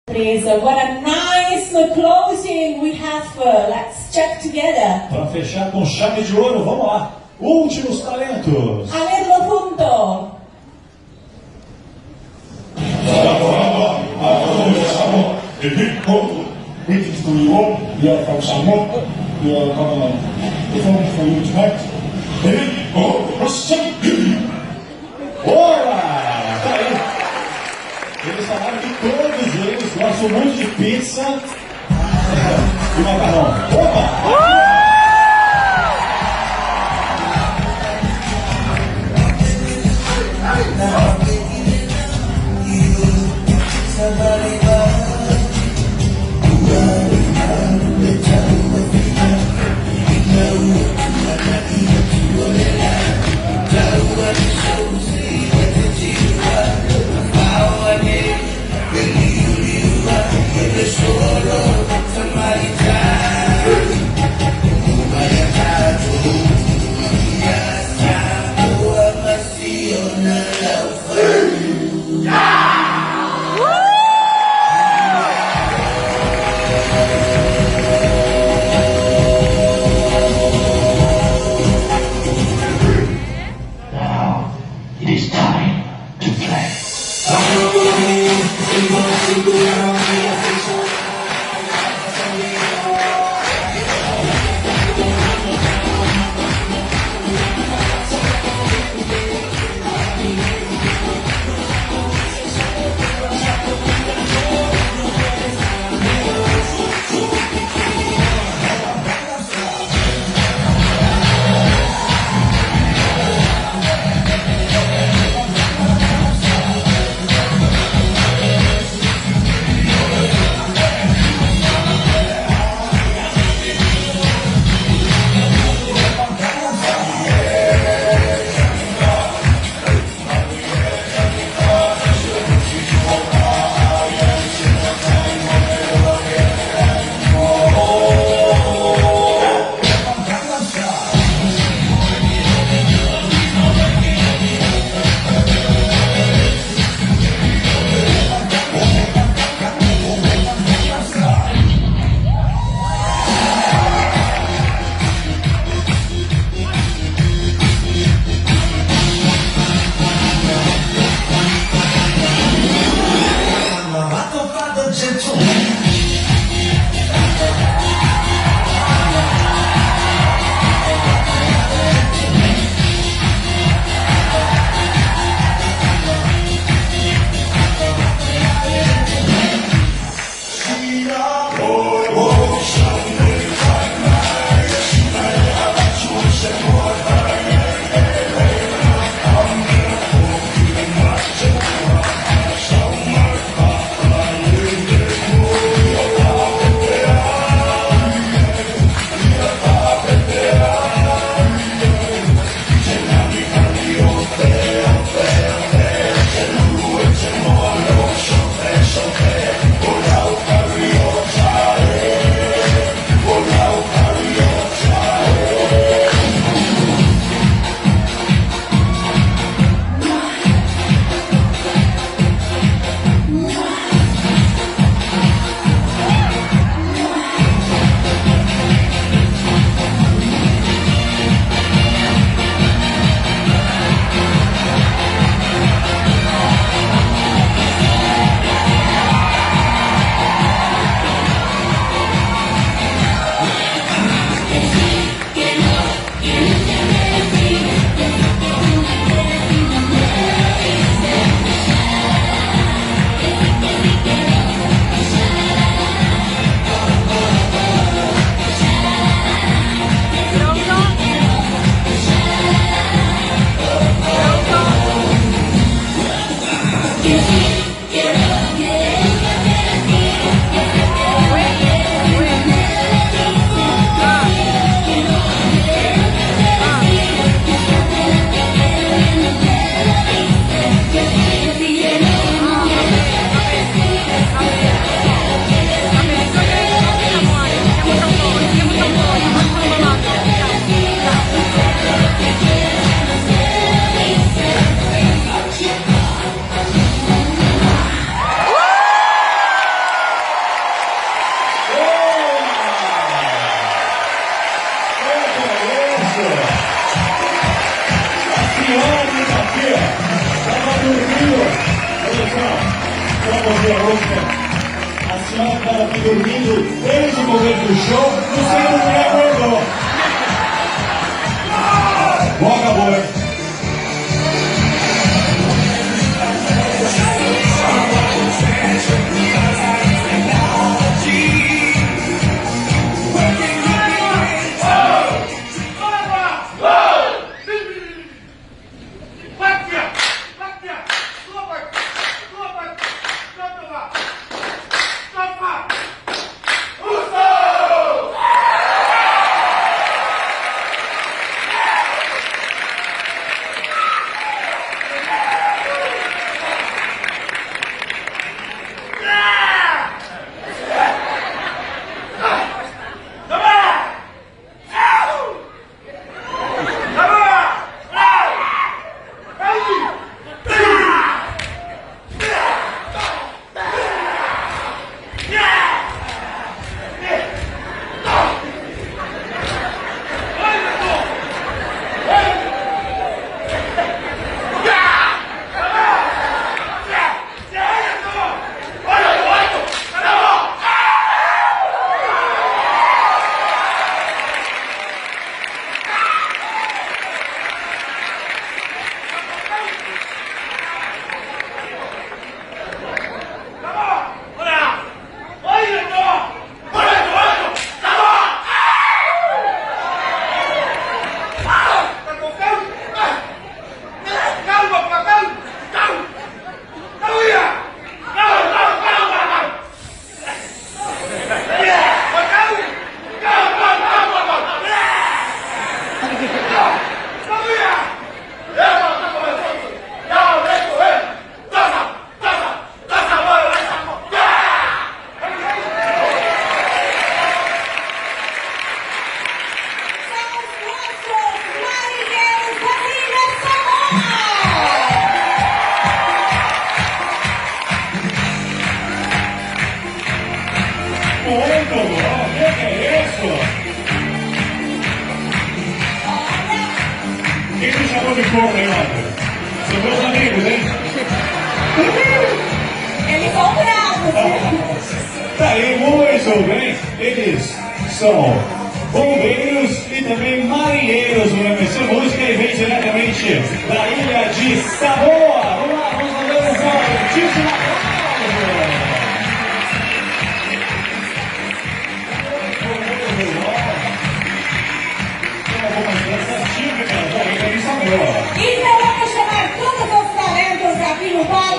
What a nice closing we have. Let's check together. Para fechar com chave de ouro, vamos lá. Últimos talentos. A verlo junto. Greetings to you all. We are from Shamok. We are going to perform for you tonight. Boa! Tá aí. Eles falaram que todos eles gostam muito de pizza e macarrão. Opa! It is time to play. dia hoje. A senhora que estava aqui dormindo desde o começo do show, não sei como é acordou. Bom, acabou, hein? Muito bom, o que é isso? Quem me chamou de corno, hein, Walter? São meus amigos, hein? Eles são bravos. Tá aí, muito bem. Eles são bombeiros e também marinheiros no MC Música e vem diretamente da ilha de Samoa. Vamos lá, vamos fazer um fortíssimo aplauso. Então vamos chamar todos os talentos aqui no palco.